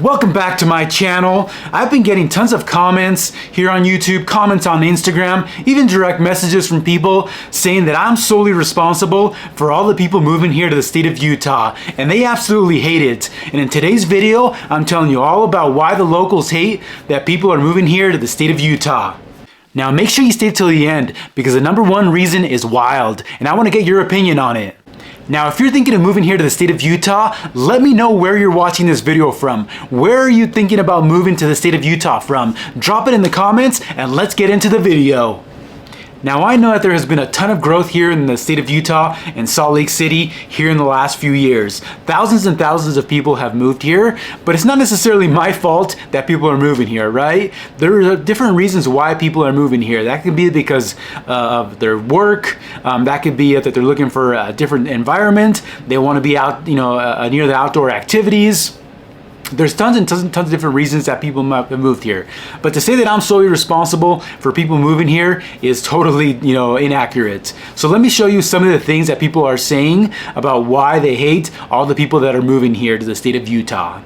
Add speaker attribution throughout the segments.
Speaker 1: Welcome back to my channel. I've been getting tons of comments here on YouTube, comments on Instagram, even direct messages from people saying that I'm solely responsible for all the people moving here to the state of Utah, and they absolutely hate it. And in today's video, I'm telling you all about why the locals hate that people are moving here to the state of Utah. Now make sure you stay till the end because the number one reason is wild, and I want to get your opinion on it. Now, if you're thinking of moving here to the state of Utah, let me know where you're watching this video from. Where are you thinking about moving to the state of Utah from? Drop it in the comments and let's get into the video. Now, I know that there has been a ton of growth here in the state of Utah and Salt Lake City here in the last few years. Thousands and thousands of people have moved here, but it's not necessarily my fault that people are moving here, right? There are different reasons why people are moving here. That could be because of their work. That could be that they're looking for a different environment. They want to be out, near the outdoor activities. There's tons and tons of different reasons that people have moved here. But to say that I'm solely responsible for people moving here is totally, inaccurate. So let me show you some of the things that people are saying about why they hate all the people that are moving here to the state of Utah.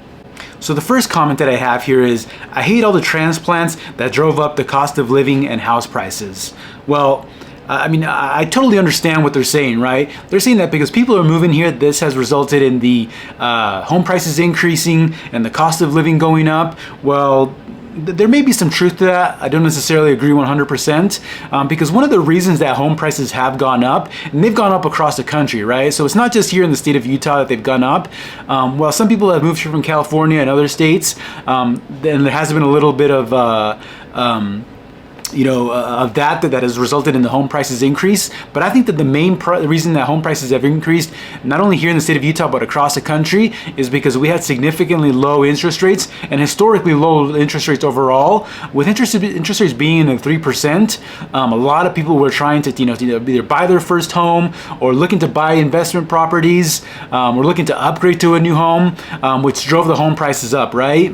Speaker 1: So the first comment that I have here is, I hate all the transplants that drove up the cost of living and house prices. Well, I totally understand what they're saying, right? They're saying that because people are moving here, this has resulted in the home prices increasing and the cost of living going up. Well, there may be some truth to that. I don't necessarily agree 100% because one of the reasons that home prices have gone up, and they've gone up across the country, right? So it's not just here in the state of Utah that they've gone up. Well, some people have moved here from California and other states, then there has been a little bit of that has resulted in the home prices increase. But I think that the main reason that home prices have increased, not only here in the state of Utah, but across the country, is because we had significantly low interest rates and historically low interest rates overall. With interest rates being at 3%, a lot of people were trying to, either buy their first home or looking to buy investment properties or looking to upgrade to a new home, which drove the home prices up, right?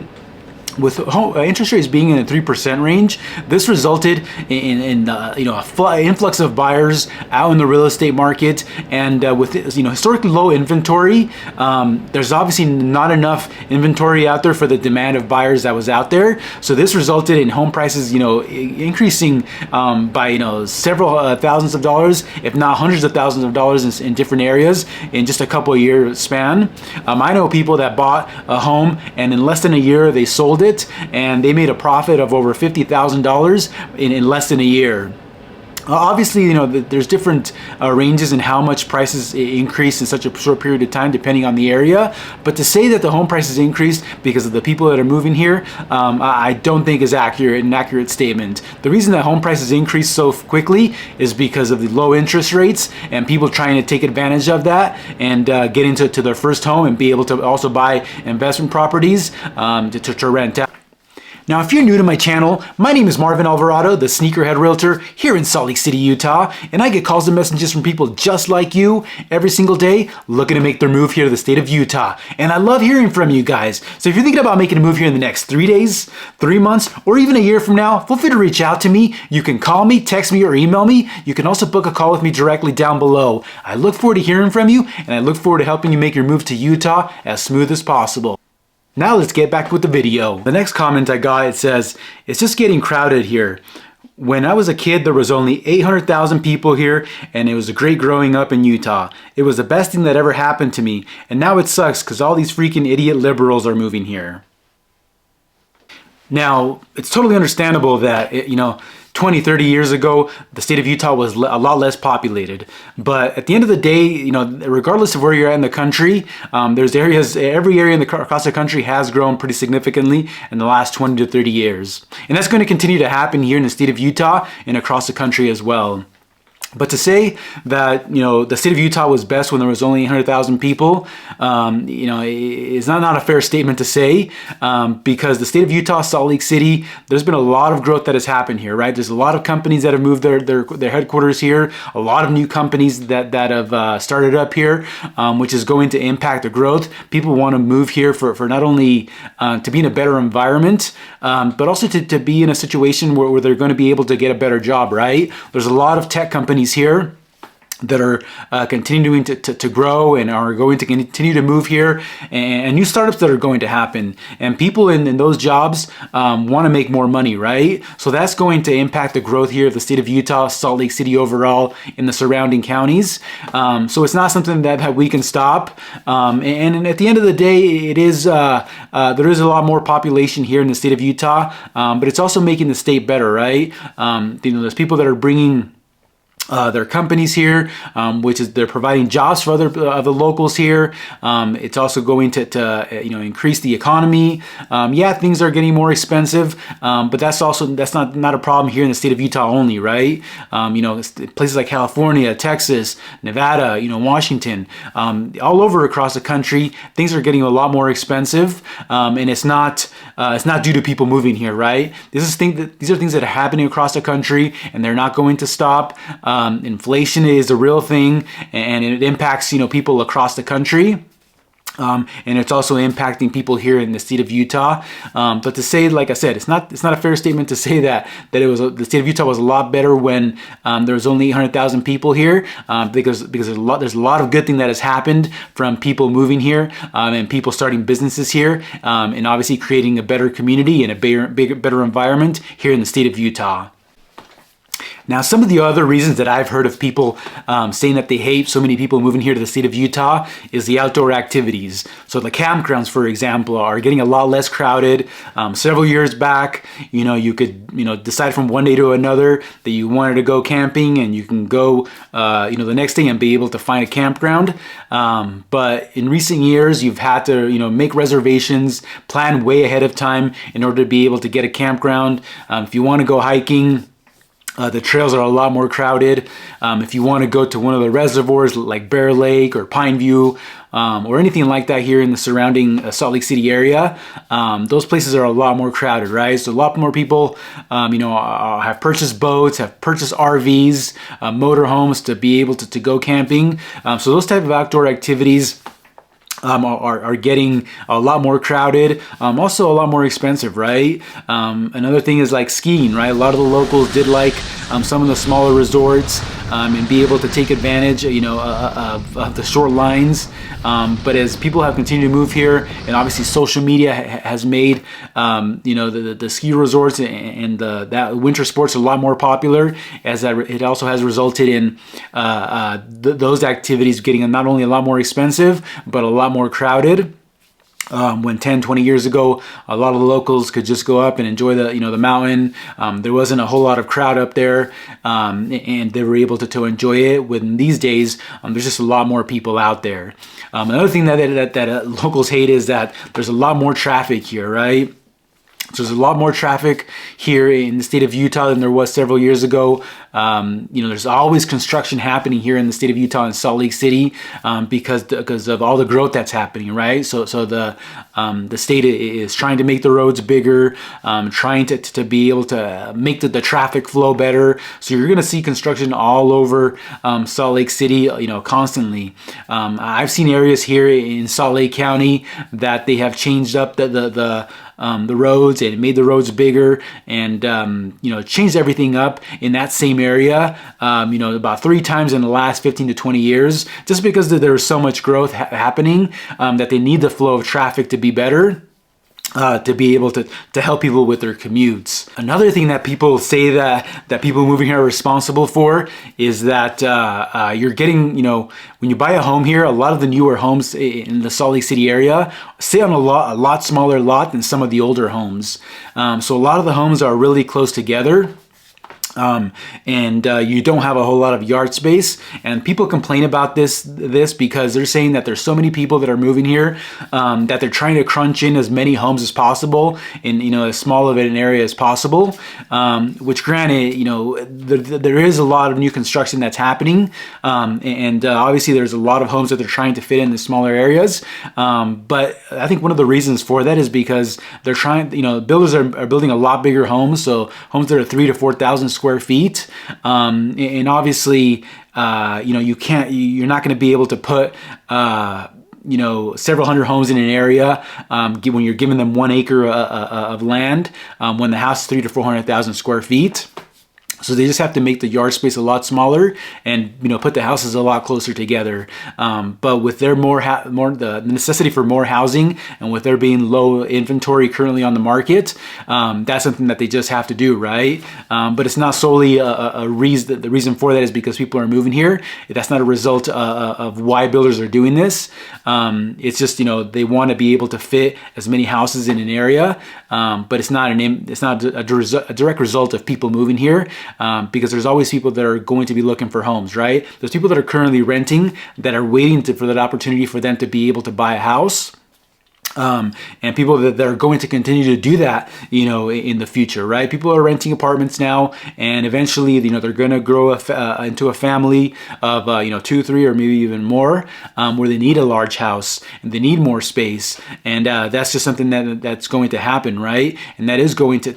Speaker 1: With interest rates being in the 3% range, this resulted in influx of buyers out in the real estate market, and with historically low inventory, there's obviously not enough inventory out there for the demand of buyers that was out there. So this resulted in home prices, increasing by several thousands of dollars, if not hundreds of thousands of dollars in different areas in just a couple of year span. I know people that bought a home and in less than a year they sold it, and they made a profit of over $50,000 in less than a year. Obviously, there's different ranges in how much prices increase in such a short period of time, depending on the area. But to say that the home prices increased because of the people that are moving here, I don't think is an accurate statement. The reason that home prices increased so quickly is because of the low interest rates and people trying to take advantage of that and get into their first home and be able to also buy investment properties to rent out. Now, if you're new to my channel, my name is Marvin Alvarado, the Sneakerhead Realtor here in Salt Lake City, Utah, and I get calls and messages from people just like you every single day looking to make their move here to the state of Utah. And I love hearing from you guys. So if you're thinking about making a move here in the next 3 days, 3 months, or even a year from now, feel free to reach out to me. You can call me, text me, or email me. You can also book a call with me directly down below. I look forward to hearing from you, and I look forward to helping you make your move to Utah as smooth as possible. Now let's get back with the video. The next comment I got, it says, it's just getting crowded here. When I was a kid, there was only 800,000 people here, and it was great growing up in Utah. It was the best thing that ever happened to me, and now it sucks because all these freaking idiot liberals are moving here. Now, it's totally understandable that, 20, 30 years ago, the state of Utah was a lot less populated. But at the end of the day, regardless of where you're at in the country, there's areas, every area across the country has grown pretty significantly in the last 20 to 30 years. And that's going to continue to happen here in the state of Utah and across the country as well. But to say that, the state of Utah was best when there was only 100,000 people, is not a fair statement to say because the state of Utah, Salt Lake City, there's been a lot of growth that has happened here, right? There's a lot of companies that have moved their headquarters here, a lot of new companies that have started up here, which is going to impact the growth. People want to move here for not only to be in a better environment, but also to be in a situation where they're going to be able to get a better job, right? There's a lot of tech companies here that are continuing to grow and are going to continue to move here, and new startups that are going to happen. And people in those jobs want to make more money, right? So that's going to impact the growth here of the state of Utah, Salt Lake City overall, in the surrounding counties. So it's not something that we can stop. And at the end of the day, it is there is a lot more population here in the state of Utah, but it's also making the state better, right? There's people that are bringing their companies here, which is they're providing jobs for other of the locals here. It's also going to increase the economy. Yeah, things are getting more expensive, but that's not a problem here in the state of Utah only, right? Places like California, Texas, Nevada, Washington, all over across the country, things are getting a lot more expensive, and it's not due to people moving here, right? These are things that are happening across the country, and they're not going to stop. Inflation is a real thing, and it impacts people across the country. And it's also impacting people here in the state of Utah. But to say, like I said, it's not a fair statement to say that the state of Utah was a lot better when there was only 800,000 people here, because there's a lot of good thing that has happened from people moving here, and people starting businesses here, and obviously creating a better community and a better environment here in the state of Utah. Now, some of the other reasons that I've heard of people saying that they hate so many people moving here to the state of Utah is the outdoor activities. So the campgrounds, for example, are getting a lot less crowded. Several years back, you could decide from one day to another that you wanted to go camping, and you can go the next day and be able to find a campground. But in recent years, you've had to make reservations, plan way ahead of time in order to be able to get a campground. If you want to go hiking, the trails are a lot more crowded. If you want to go to one of the reservoirs like Bear Lake or Pine View, or anything like that here in the surrounding Salt Lake City area, those places are a lot more crowded, right? So a lot more people, have purchased boats, have purchased RVs, motorhomes to be able to go camping. So those type of outdoor activities are getting a lot more crowded, also a lot more expensive, right? Another thing is like skiing, right? A lot of the locals did like some of the smaller resorts, and be able to take advantage, of the short lines. But as people have continued to move here, and obviously social media has made, the ski resorts and that winter sports a lot more popular, as it also has resulted in those activities getting not only a lot more expensive, but a lot more crowded. When 10, 20 years ago, a lot of the locals could just go up and enjoy the mountain. There wasn't a whole lot of crowd up there, and they were able to enjoy it. When these days, there's just a lot more people out there. Another thing that locals hate is that there's a lot more traffic here, right? So there's a lot more traffic here in the state of Utah than there was several years ago. There's always construction happening here in the state of Utah and Salt Lake City, because of all the growth that's happening, right? So the state is trying to make the roads bigger, trying to be able to make the traffic flow better. So you're going to see construction all over Salt Lake City, constantly. I've seen areas here in Salt Lake County that they have changed up the roads and made the roads bigger, and changed everything up in that same area, about 3 times in the last 15 to 20 years, just because there is so much growth happening, that they need the flow of traffic to be better. To be able to help people with their commutes. Another thing that people say that people moving here are responsible for is that you're getting, when you buy a home here, a lot of the newer homes in the Salt Lake City area sit on a lot smaller lot than some of the older homes. So a lot of the homes are really close together. And you don't have a whole lot of yard space, and people complain about this because they're saying that there's so many people that are moving here, that they're trying to crunch in as many homes as possible in as small of an area as possible, which granted, there is a lot of new construction that's happening, and obviously there's a lot of homes that they're trying to fit in the smaller areas, but I think one of the reasons for that is because they're trying, builders are building a lot bigger homes, so homes that are 3,000 to 4,000 square feet, and obviously, you're not going to be able to put, several hundred homes in an area when you're giving them 1 acre of land, when the house is 300,000 to 400,000 square feet. So they just have to make the yard space a lot smaller and, you know, put the houses a lot closer together. But with their more the necessity for more housing, and with there being low inventory currently on the market, that's something that they just have to do, right? But it's not solely a reason. The reason for that is because people are moving here. That's not a result of why builders are doing this. It's just, you know, they want to be able to fit as many houses in an area, but it's not a direct result of people moving here. Because there's always people that are going to be looking for homes, right? There's people that are currently renting that are waiting for that opportunity for them to be able to buy a house. And people that are going to continue to do that, you know, in the future, right? People are renting apartments now, and eventually, you know, they're going to grow into a family of, you know, 2, 3, or maybe even more, where they need a large house and they need more space. And that's just something that's going to happen, right? And that is going to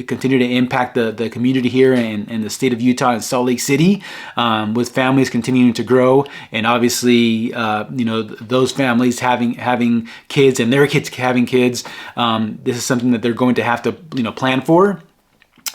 Speaker 1: continue to impact the community here in the state of Utah and Salt Lake City, with families continuing to grow, and obviously, you know, those families having kids and their kids having kids. This is something that they're going to have to, you know, plan for.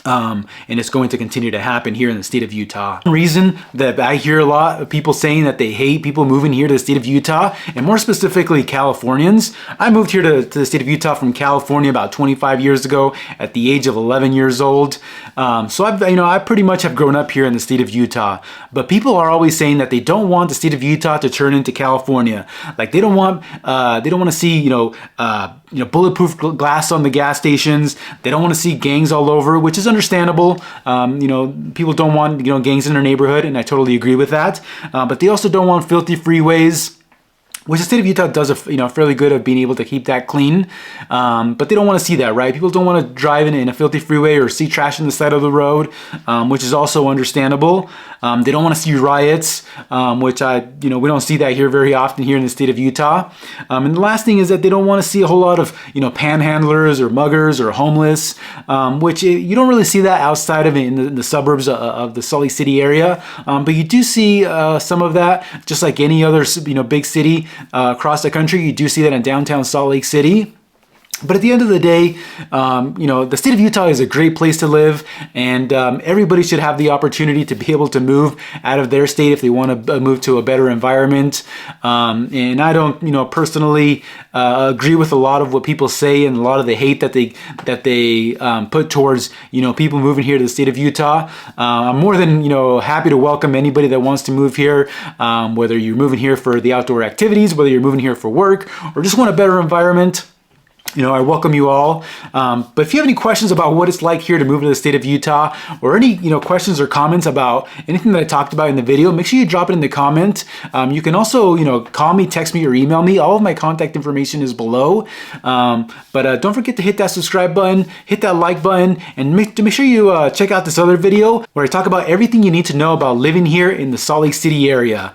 Speaker 1: And it's going to continue to happen here in the state of Utah. One reason that I hear a lot of people saying that they hate people moving here to the state of Utah, and more specifically Californians. I moved here to the state of Utah from California about 25 years ago at the age of 11 years old. So I pretty much have grown up here in the state of Utah. But people are always saying that they don't want the state of Utah to turn into California. Like they don't want to see, bulletproof glass on the gas stations. They don't want to see gangs all over, which is understandable. People don't want, gangs in their neighborhood, and I totally agree with that. But they also don't want filthy freeways, which the state of Utah does a fairly good of being able to keep that clean. But they don't want to see that, right? People don't want to drive in a filthy freeway or see trash on the side of the road, which is also understandable. They don't want to see riots, which we don't see that here very often here in the state of Utah. And the last thing is that they don't want to see a whole lot of, panhandlers or muggers or homeless, which you don't really see that outside of in the suburbs of the Salt Lake City area. But you do see some of that, just like any other, big city across the country. You do see that in downtown Salt Lake City. But at the end of the day, the state of Utah is a great place to live, and everybody should have the opportunity to be able to move out of their state if they want to move to a better environment. And I don't, personally agree with a lot of what people say and a lot of the hate that they put towards, people moving here to the state of Utah. I'm more than, happy to welcome anybody that wants to move here, whether you're moving here for the outdoor activities, whether you're moving here for work, or just want a better environment. I welcome you all. But if you have any questions about what it's like here to move to the state of Utah, or any, questions or comments about anything that I talked about in the video, make sure you drop it in the comment. You can also, call me, text me, or email me. All of my contact information is below. But don't forget to hit that subscribe button, hit that like button, and make sure you check out this other video where I talk about everything you need to know about living here in the Salt Lake City area.